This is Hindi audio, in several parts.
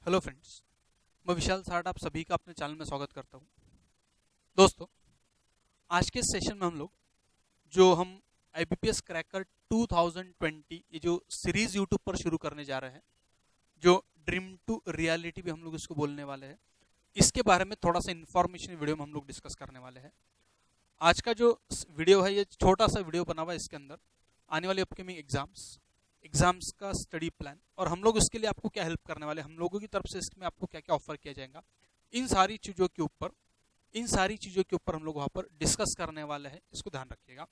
हेलो फ्रेंड्स, मैं विशाल साठ आप सभी का अपने चैनल में स्वागत करता हूं। दोस्तों, आज के सेशन में हम लोग हम IBPS क्रैकर 2020 ये जो सीरीज यूट्यूब पर शुरू करने जा रहे हैं, जो ड्रीम टू रियलिटी भी हम लोग इसको बोलने वाले हैं, इसके बारे में थोड़ा सा इन्फॉर्मेशन वीडियो में हम लोग डिस्कस करने वाले हैं। आज का जो वीडियो है ये छोटा सा वीडियो बना हुआ है, इसके अंदर आने वाले अपकमिंग एग्जाम्स का स्टडी प्लान और हम लोग उसके लिए आपको क्या हेल्प करने वाले हैं, हम लोगों की तरफ से इसमें आपको क्या क्या ऑफर किया जाएगा, इन सारी चीज़ों के ऊपर हम लोग वहाँ पर डिस्कस करने वाले हैं। इसको ध्यान रखिएगा।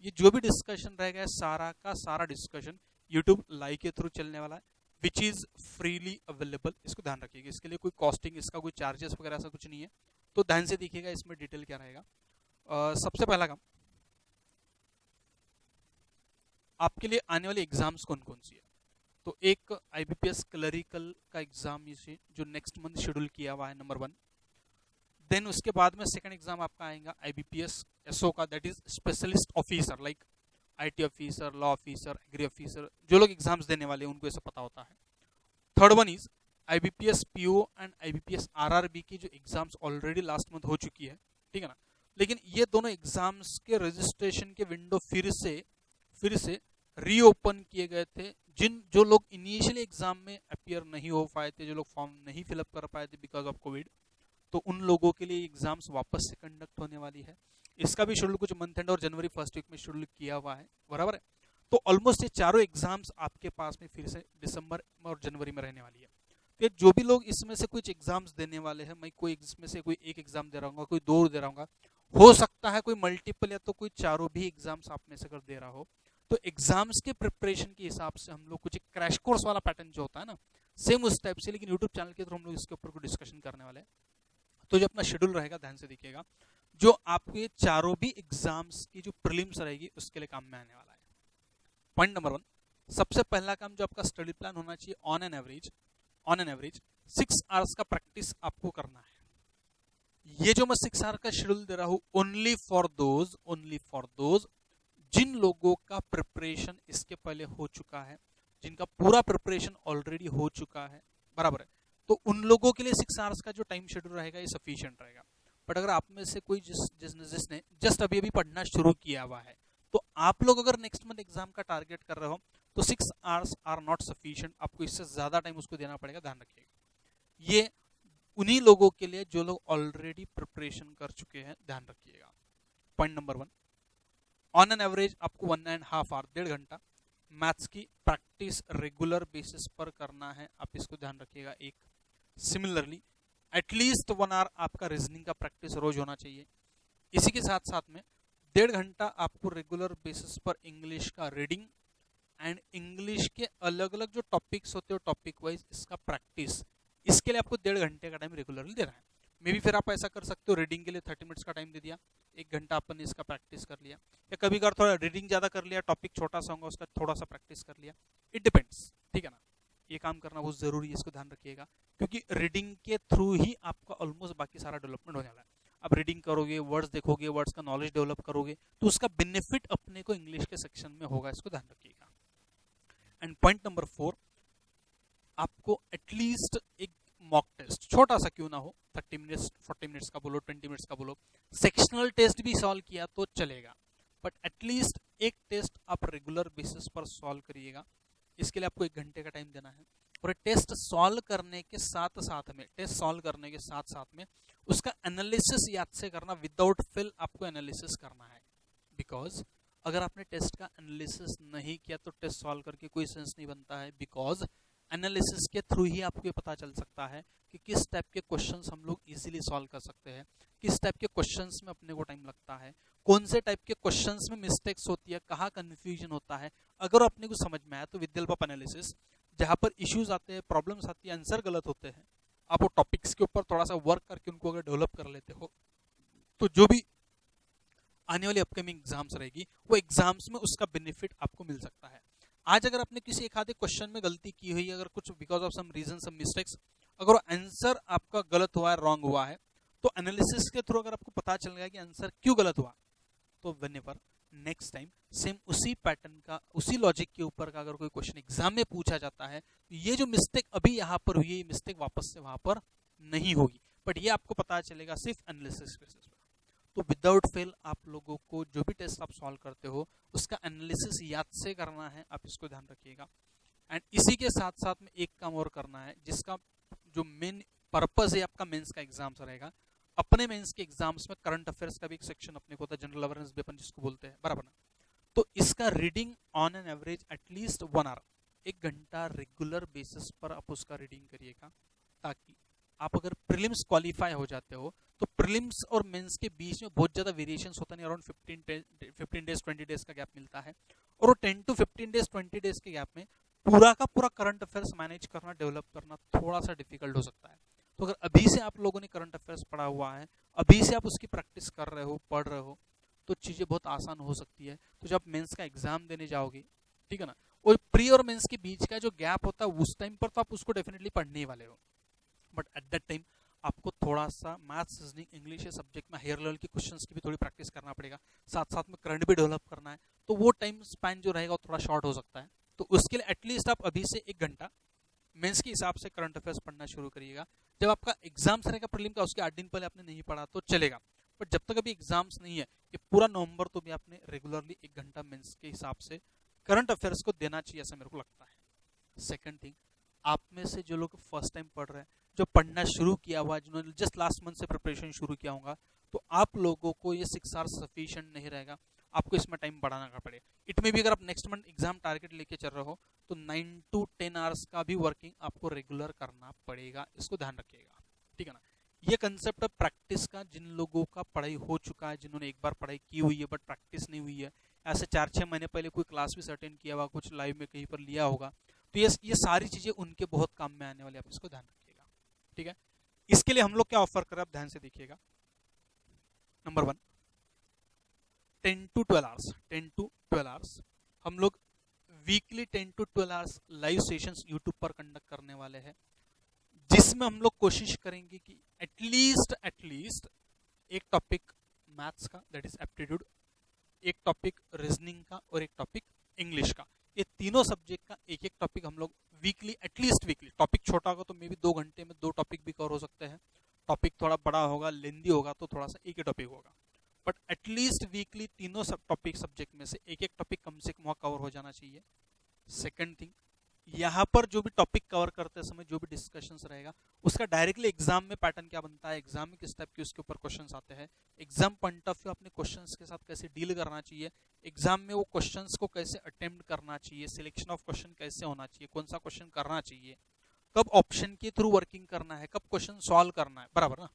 ये जो भी डिस्कशन रहेगा सारा का सारा डिस्कशन यूट्यूब लाइव के थ्रू चलने वाला है, विच इज़ फ्रीली अवेलेबल। इसको ध्यान रखिएगा। इसके लिए कोई कॉस्टिंग, इसका कोई चार्जेस वगैरह ऐसा कुछ नहीं है, तो ध्यान से देखिएगा इसमें डिटेल क्या रहेगा। सबसे पहला काम, आपके लिए आने वाले एग्जाम्स कौन कौन सी है। तो एक IBPS क्लरिकल का एग्जाम इसे जो नेक्स्ट मंथ शेड्यूल किया हुआ है, नंबर 1। देन उसके बाद में सेकंड एग्जाम आपका आएगा IBPS SO का, that is specialist officer, like IT officer, law officer, agri officer. जो लोग एग्जाम्स देने वाले हैं उनको ऐसा पता होता है। Third one is IBPS PO and IBPS RRB की जो एग्जाम्स ऑलरेडी लास्ट मंथ हो चुकी है, ठीक है ना। लेकिन ये दोनों एग्जाम्स के रजिस्ट्रेशन के विंडो फिर से रीओपन किए गए थे। जो लोग इनिशियली एग्जाम में अपीयर नहीं हो पाए थे, जो लोग फॉर्म नहीं फिलअप कर पाए थे बिकॉज ऑफ कोविड, तो उन लोगों के लिए एग्जाम्स वापस से कंडक्ट होने वाली है। इसका भी शेड्यूल कुछ मंथ एंड और जनवरी फर्स्ट वीक में शेड्यूल किया हुआ है, बराबर है। तो ऑलमोस्ट ये चारों एग्जाम्स आपके पास में फिर से दिसंबर और जनवरी में रहने वाली है। तो जो भी लोग इसमें से कुछ एग्जाम्स देने वाले हैं, मैं कोई इसमें से कोई एक एग्जाम दे रहा हूँ, कोई 2 दे रहा हूँ, हो सकता है कोई मल्टीपल या तो कोई चारों भी एग्जाम्स आप में से अगर दे रहा हो, तो एग्जाम्स के प्रिपरेशन के हिसाब से हम लोग कुछ एक क्रैश कोर्स वाला पैटर्न जो होता है ना, सेम उस टाइप से, लेकिन यूट्यूब चैनल के थ्रू हम लोग इसके ऊपर कोई डिस्कशन करने वाले हैं। तो जो अपना शेड्यूल रहेगा ध्यान से देखिएगा, जो आपके चारों भी एग्जाम्स की जो प्रीलिम्स रहेगी उसके लिए काम में आने वाला है। पॉइंट नंबर 1, सबसे पहला काम जो आपका स्टडी प्लान होना चाहिए, ऑन एन एवरेज 6 आवर्स का प्रैक्टिस आपको करना है। ये जो मैं 6 आवर का शेड्यूल दे रहा हूं, ओनली फॉर दोज जिन लोगों का प्रिपरेशन इसके पहले हो चुका है, जिनका पूरा प्रिपरेशन ऑलरेडी हो चुका है, बराबर है। तो उन लोगों के लिए 6 आवर्स का जो टाइम शेड्यूल रहेगा ये सफिशिएंट रहेगा। बट अगर आप में से कोई जिसने जस्ट अभी पढ़ना शुरू किया हुआ है, तो आप लोग अगर नेक्स्ट मंथ एग्जाम का टारगेट कर रहे हो, तो 6 आवर्स आर नॉट सफिशिएंट, आपको इससे ज्यादा टाइम उसको देना पड़ेगा, ध्यान रखिएगा। ये उन्हीं लोगों के लिए जो लोग ऑलरेडी प्रिपरेशन कर चुके हैं, ध्यान रखिएगा। Point number 1, on an average आपको 1.5 आवर, 1.5 घंटा मैथ्स की प्रैक्टिस रेगुलर बेसिस पर करना है, आप इसको ध्यान रखिएगा। एक सिमिलरली एटलीस्ट 1 आवर आपका रीजनिंग का प्रैक्टिस रोज होना चाहिए। इसी के साथ साथ में 1.5 घंटा आपको रेगुलर बेसिस पर इंग्लिश का रीडिंग एंड इंग्लिश के अलग अलग जो टॉपिक्स होते हैं टॉपिक वाइज इसका प्रैक्टिस, इसके लिए आपको 1.5 घंटे का टाइम रेगुलरली देना है। मे बी फिर आप ऐसा कर सकते हो, रीडिंग के लिए 30 मिनट्स का टाइम दे दिया, 1 घंटा अपन ने इसका प्रैक्टिस कर लिया, या कभी अगर थोड़ा रीडिंग ज्यादा कर लिया, टॉपिक छोटा सा होगा उसका थोड़ा सा प्रैक्टिस कर लिया, इट डिपेंड्स, ठीक है ना। ये काम करना बहुत जरूरी है, इसको ध्यान रखिएगा, क्योंकि रीडिंग के थ्रू ही आपका ऑलमोस्ट बाकी सारा डेवलपमेंट होने वाला है। अब रीडिंग करोगे, वर्ड्स देखोगे, वर्ड्स का नॉलेज डेवलप करोगे, तो उसका बेनिफिट अपने को इंग्लिश के सेक्शन में होगा, इसको ध्यान रखिएगा। एंड पॉइंट नंबर 4, आपको एटलीस्ट एक मॉक टेस्ट, छोटा सा क्यों ना हो, 30 मिनट्स, 40 मिनट्स का बोलो, 20 मिनट्स का बोलो, सेक्शनल टेस्ट भी सॉल्व किया तो चलेगा, बट एटलीस्ट एक टेस्ट आप रेगुलर बेसिस पर सॉल्व करिएगा। इसके लिए आपको 1 घंटे का टाइम देना है, और टेस्ट सॉल्व करने के साथ साथ में उसका एनालिसिस याद से करना, विदाउट फेल आपको एनालिसिस करना है। बिकॉज अगर आपने टेस्ट का एनालिसिस नहीं किया तो टेस्ट सॉल्व करके कोई सेंस नहीं बनता है, बिकॉज एनालिसिस के थ्रू ही आपको ये पता चल सकता है कि किस टाइप के क्वेश्चंस हम लोग इजीली सॉल्व कर सकते हैं, किस टाइप के क्वेश्चंस में अपने को टाइम लगता है, कौन से टाइप के क्वेश्चंस में मिस्टेक्स होती है, कहाँ कंफ्यूजन होता है। अगर अपने को समझ में आया तो विद हेल्प ऑफ एनालिसिस, जहाँ पर इश्यूज आते हैं, प्रॉब्लम्स आती है, आंसर गलत होते हैं, आप वो टॉपिक्स के ऊपर थोड़ा सा वर्क करके उनको अगर डेवलप कर लेते हो, तो जो भी आने वाली अपकमिंग एग्जाम्स रहेगी वो एग्जाम्स में उसका बेनिफिट आपको मिल सकता है। आज अगर आपने किसी एक आधे क्वेश्चन में गलती की हुई, अगर कुछ because of some reason, some mistakes, अगर आंसर आपका गलत हुआ है, रॉन्ग हुआ है, तो एनालिसिस के थ्रू अगर आपको पता चल गया कि आंसर क्यों गलत हुआ, तो व्हेनेवर नेक्स्ट टाइम सेम उसी पैटर्न का, उसी लॉजिक के ऊपर का अगर कोई क्वेश्चन एग्जाम में पूछा जाता है तो ये जो मिस्टेक अभी यहाँ पर हुई है, मिस्टेक वापस से वहां पर नहीं होगी, बट ये आपको पता चलेगा सिर्फ एनालिसिस बेसिस पर। तो विदाउट फेल आप लोगों को जो भी टेस्ट आप सॉल्व करते हो उसका एनालिसिस याद से करना है, आप इसको ध्यान रखिएगा। एंड इसी के साथ साथ में एक काम और करना है, जिसका जो मेन पर्पस है आपका मेंस का एग्जाम्स रहेगा। अपने मेंस के एग्जाम्स में करंट अफेयर्स का भी एक सेक्शन अपने को होता है, जनरल अवेयरनेस भी अपन जिसको बोलते हैं, बराबर ना। तो इसका reading on an average at least 1 hour, 1 घंटा रेगुलर बेसिस पर आप उसका रीडिंग करिएगा, ताकि आप अगर प्रीलिम्स क्वालिफाई हो जाते हो तो प्रीलिम्स और मेंस के बीच में बहुत ज्यादा वेरिएशंस होता नहीं, अराउंड 15 डेज 20 डेज का गैप मिलता है, और वो 10 to 15 डेज 20 डेज के गैप में पूरा का पूरा करंट अफेयर्स मैनेज करना, डेवलप करना थोड़ा सा डिफिकल्ट हो सकता है। तो अगर अभी से आप लोगों ने करंट अफेयर्स पढ़ा हुआ है, अभी से आप उसकी प्रैक्टिस कर रहे हो, पढ़ रहे हो, तो चीजें बहुत आसान हो सकती है। तो जब मेंस का एग्जाम देने जाओगे, ठीक है ना, और प्री और मेंस के बीच का जो गैप होता है उस टाइम पर तो आप उसको डेफिनेटली पढ़ने वाले हो, बट एट दैट टाइम आपको थोड़ा सा मैथ्स, रीजनिंग, इंग्लिश या सब्जेक्ट में हायर लेवल के क्वेश्चंस की भी थोड़ी प्रैक्टिस करना पड़ेगा, साथ साथ में करंट भी डेवलप करना है, तो वो टाइम स्पैन जो रहेगा वो थोड़ा शॉर्ट हो सकता है। तो उसके लिए एटलीस्ट आप अभी से 1 घंटा मेंस के हिसाब से करंट अफेयर्स पढ़ना शुरू करिएगा। जब आपका एग्जाम्स रहेगा प्रीलिम का, उसके 8 दिन पहले आपने नहीं पढ़ा तो चलेगा, बट जब तक अभी एग्जाम्स नहीं है, ये पूरा नवंबर तो भी आपने रेगुलरली 1 घंटा मेंस के हिसाब से करंट अफेयर्स को देना चाहिए, ऐसा मेरे को लगता है। सेकंड थिंग, आप में से जो लोग फर्स्ट टाइम पढ़ रहे हैं, जो पढ़ना शुरू किया हुआ, जिन्होंने जस्ट लास्ट मंथ से प्रिपरेशन शुरू किया होगा, तो आप लोगों को ये 6 आवर्स सफिशिएंट नहीं रहेगा, आपको इसमें टाइम बढ़ाना पड़ेगा। इट में भी अगर आप नेक्स्ट मंथ एग्जाम टारगेट लेके चल रहे हो तो 9 to 10 आवर्स का भी वर्किंग आपको रेगुलर करना पड़ेगा, इसको ध्यान रखिएगा, ठीक है ना। ये कंसेप्ट है प्रैक्टिस का, जिन लोगों का पढ़ाई हो चुका है, जिन्होंने एक बार पढ़ाई की हुई है बट प्रैक्टिस नहीं हुई है, ऐसे 4-6 महीने पहले कोई क्लास भी अटेंड किया हुआ, कुछ लाइव में कहीं पर लिया होगा, तो ये सारी चीजें उनके बहुत काम में आने वाली, आप इसको ध्यान रखिएगा, ठीक है। इसके लिए हम लोग क्या ऑफर कर रहे हैं, आप ध्यान से देखिएगा। Number 1, 10 to 12 hours, 10 to 12 hours हम लोग weekly 10 to 12 hours live sessions YouTube पर कंडक्ट करने वाले हैं, जिसमें हम लोग कोशिश करेंगे कि एटलीस्ट एक टॉपिक मैथ्स का, दैट इज एप्टीट्यूड, एक टॉपिक रीजनिंग का और एक टॉपिक इंग्लिश का, ये तीनों सब्जेक्ट का एक एक टॉपिक हम लोग वीकली, एटलीस्ट वीकली, टॉपिक छोटा होगा तो मे बी 2 घंटे में 2 टॉपिक भी कवर हो सकते हैं, टॉपिक थोड़ा बड़ा होगा, लेंदी होगा तो थोड़ा सा एक ही टॉपिक होगा, बट एटलीस्ट वीकली तीनों सब टॉपिक सब्जेक्ट में से एक एक टॉपिक कम से कम कवर हो जाना चाहिए। सेकंड थिंग, यहाँ पर जो भी टॉपिक कवर करते समय जो भी डिस्कशंस रहेगा उसका डायरेक्टली एग्जाम में पैटर्न क्या बनता है, एग्जाम में किस टाइप के उसके ऊपर क्वेश्चंस आते हैं, एग्जाम पॉइंट ऑफ व्यू अपने क्वेश्चंस के साथ कैसे डील करना चाहिए, एग्जाम में वो क्वेश्चंस को कैसे अटेम्प्ट करना चाहिए, सिलेक्शन ऑफ क्वेश्चन कैसे होना चाहिए, कौन सा क्वेश्चन करना चाहिए, कब ऑप्शन के थ्रू वर्किंग करना है, कब क्वेश्चन सॉल्व करना है, बराबर ना,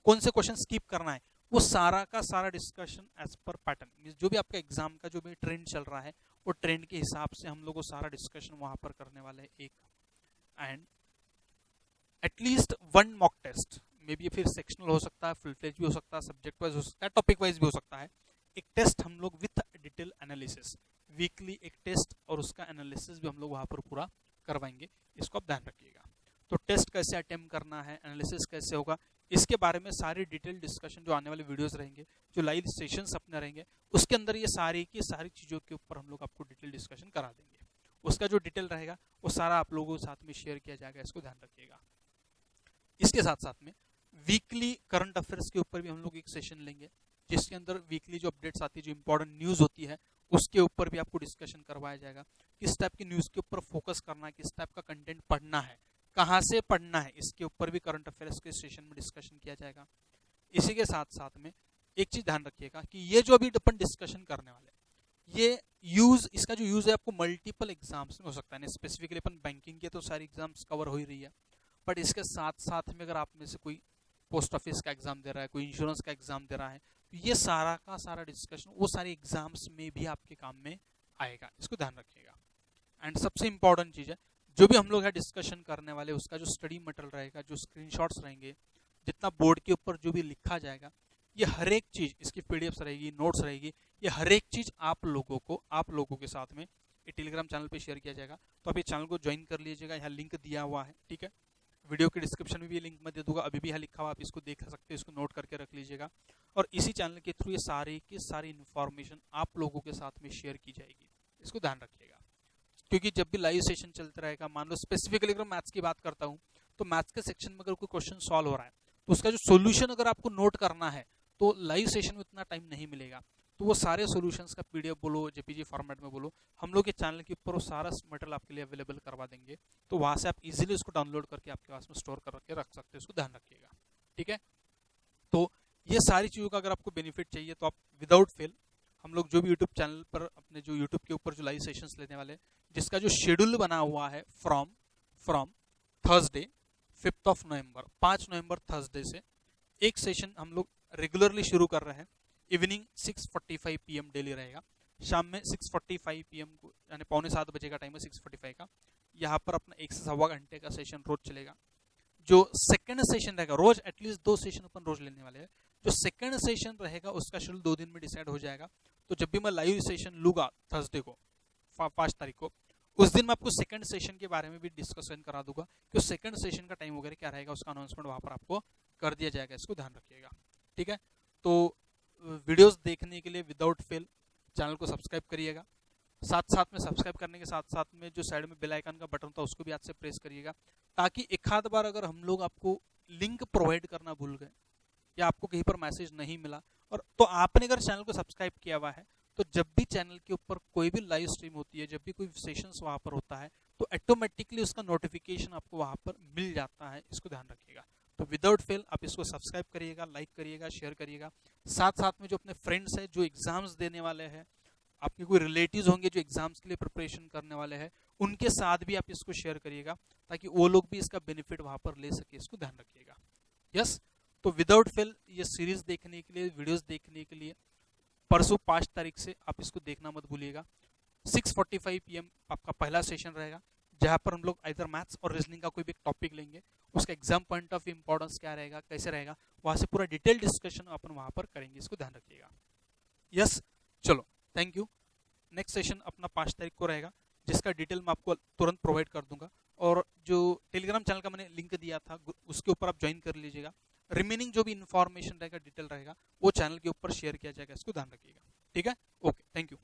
कौन से क्वेश्चन स्किप करना है, वो सारा का सारा डिस्कशन एज पर पैटर्न, जो भी आपका एग्जाम का जो भी ट्रेंड चल रहा है वो ट्रेंड के हिसाब से हम लोग वो सारा डिस्कशन वहां पर करने वाले हैं एक। And at least 1 mock test, maybe फिर सेक्शनल हो सकता है, फुल फ्लेज भी हो सकता है, सब्जेक्ट वाइज हो सकता है, टॉपिक वाइज भी हो सकता है, एक टेस्ट हम लोग विथ डिटेल एनालिसिस, वीकली एक टेस्ट और उसका एनालिसिस भी हम लोग वहां पर पूरा करवाएंगे, इसको आप ध्यान रखिएगा। तो टेस्ट कैसे अटेम्प्ट करना है, एनालिसिस कैसे होगा, इसके बारे में सारी डिटेल डिस्कशन जो आने वाले वीडियोस रहेंगे, जो लाइव सेशंस अपने रहेंगे, उसके अंदर ये सारी की सारी चीज़ों के ऊपर हम लोग आपको डिटेल डिस्कशन करा देंगे। उसका जो डिटेल रहेगा वो सारा आप लोगों के साथ में शेयर किया जाएगा, इसको ध्यान रखिएगा। इसके साथ साथ में वीकली करंट अफेयर्स के ऊपर भी हम लोग एक सेशन लेंगे, जिसके अंदर वीकली जो अपडेट्स आती है, जो इंपॉर्टेंट न्यूज़ होती है, उसके ऊपर भी आपको डिस्कशन करवाया जाएगा, किस टाइप की न्यूज़ के ऊपर फोकस करना है, किस टाइप का कंटेंट पढ़ना है, कहाँ से पढ़ना है, इसके ऊपर भी करंट अफेयर्स के सेशन में डिस्कशन किया जाएगा। इसी के साथ साथ में एक चीज ध्यान रखिएगा कि ये जो अभी अपन डिस्कशन करने वाले हैं, ये यूज, इसका जो यूज है आपको मल्टीपल एग्जाम्स में हो सकता है। स्पेसिफिकली अपन बैंकिंग के तो सारी एग्जाम्स कवर हो ही रही है, बट इसके साथ साथ में अगर आप में से कोई पोस्ट ऑफिस का एग्जाम दे रहा है, कोई इंश्योरेंस का एग्जाम दे रहा है, तो ये सारा का सारा डिस्कशन वो सारे एग्जाम्स में भी आपके काम में आएगा, इसको ध्यान रखिएगा। एंड सबसे इंपॉर्टेंट चीज है, जो भी हम लोग है डिस्कशन करने वाले, उसका जो स्टडी मटेरियल रहेगा, जो स्क्रीनशॉट्स रहेंगे, जितना बोर्ड के ऊपर जो भी लिखा जाएगा, ये हर एक चीज, इसकी पीडीएफ्स रहेगी, नोट्स रहेगी, ये हर एक चीज आप लोगों के साथ में ये टेलीग्राम चैनल पे शेयर किया जाएगा। तो आप ये चैनल को ज्वाइन कर लीजिएगा, यहाँ लिंक दिया हुआ है, ठीक है। वीडियो के डिस्क्रिप्शन में भी लिंक मैं दे दूंगा, अभी भी यहाँ लिखा हुआ, आप इसको देख सकते हो, इसको नोट करके रख लीजिएगा। और इसी चैनल के थ्रू ये सारी की सारी इन्फॉर्मेशन आप लोगों के साथ में शेयर की जाएगी, इसको ध्यान रखिएगा। क्योंकि जब भी लाइव सेशन चलता रहेगा, मान लो स्पेसिफिकली अगर मैथ्स की बात करता हूँ, तो मैथ्स के सेक्शन में अगर कोई क्वेश्चन सॉल्व हो रहा है तो उसका जो सोल्यूशन अगर आपको नोट करना है तो लाइव सेशन में उतना टाइम नहीं मिलेगा। तो वो सारे सॉल्यूशंस का पीडीएफ बोलो, जेपीजी फॉर्मेट में बोलो, हम लोग के चैनल के ऊपर वो सारा मटेरियल आपके लिए अवेलेबल करवा देंगे। तो वहाँ से आप इजीली उसको डाउनलोड करके आपके पास में स्टोर करके रख सकते हैं, इसको ध्यान रखिएगा, ठीक है। तो ये सारी चीज़ों का अगर आपको बेनिफिट चाहिए तो आप विदाउट फेल हम लोग जो भी यूट्यूब चैनल पर अपने जो यूट्यूब के ऊपर जो लाइव सेशंस लेने वाले, जिसका जो शेड्यूल बना हुआ है from Thursday 5 November 5 November Thursday से एक सेशन हम लोग रेगुलरली शुरू कर रहे हैं। इवनिंग 6:45 PM डेली रहेगा, शाम में 6:45 PM को, यानी 6:45 बजे का टाइम है 6:45 का। यहाँ पर अपना 1 से सवा घंटे का सेशन रोज चलेगा। जो सेकंड सेशन रहेगा, रोज एटलीस्ट 2 सेशन अपन रोज लेने वाले हैं। जो सेकंड सेशन रहेगा उसका शेड्यूल 2 दिन में डिसाइड हो जाएगा। तो जब भी मैं लाइव सेशन लूंगा थर्सडे को 5 तारीख को, उस दिन मैं आपको सेकंड सेशन के बारे में भी डिस्कशन करा दूंगा कि सेकंड सेशन का टाइम वगैरह क्या रहेगा, उसका अनाउंसमेंट वहां पर आपको कर दिया जाएगा, इसको ध्यान रखिएगा, ठीक है। तो वीडियोस देखने के लिए विदाउट फेल चैनल को सब्सक्राइब करिएगा। साथ साथ में सब्सक्राइब करने के साथ साथ में जो साइड में बेल आइकन का बटन था उसको भी हाथ से प्रेस करिएगा, ताकि एक आध बार अगर हम लोग आपको लिंक प्रोवाइड करना भूल गए या आपको कहीं पर मैसेज नहीं मिला, और तो आपने अगर चैनल को सब्सक्राइब किया हुआ है, तो जब भी चैनल के ऊपर कोई भी लाइव स्ट्रीम होती है, जब भी कोई सेशंस वहां पर होता है, तो ऑटोमेटिकली उसका नोटिफिकेशन आपको वहां पर मिल जाता है, इसको ध्यान रखिएगा। तो विदाउट फेल आप इसको सब्सक्राइब करिएगा, लाइक करिएगा, शेयर करिएगा। साथ साथ में जो अपने फ्रेंड्स हैं जो एग्जाम्स देने वाले हैं, आपके कोई रिलेटिव्स होंगे जो एग्जाम्स के लिए प्रिपरेशन करने वाले हैं, उनके साथ भी आप इसको शेयर करिएगा, ताकि वो लोग भी इसका बेनिफिट वहां पर ले सके, इसको ध्यान रखिएगा। यस, तो विदाउट फेल ये सीरीज देखने के लिए, वीडियोस देखने के लिए परसों 5 तारीख से आप इसको देखना मत भूलिएगा। 6:45 PM आपका पहला सेशन रहेगा, जहां पर हम लोग इधर मैथ्स और रीजनिंग का कोई भी टॉपिक लेंगे, उसका एग्जाम पॉइंट ऑफ इंपॉर्टेंस क्या रहेगा, कैसे रहेगा, वहां से पूरा डिटेल डिस्कशन अपन वहां पर करेंगे, इसको ध्यान रखिएगा। यस, चलो, थैंक यू। नेक्स्ट सेशन अपना 5 तारीख को रहेगा, जिसका डिटेल मैं आपको तुरंत प्रोवाइड कर दूंगा। और जो टेलीग्राम चैनल का मैंने लिंक दिया था उसके ऊपर आप ज्वाइन कर लीजिएगा। रिमेनिंग जो भी इन्फॉर्मेशन रहेगा, डिटेल रहेगा, वो चैनल के ऊपर शेयर किया जाएगा, इसको ध्यान रखिएगा, ठीक है। Okay, thank you.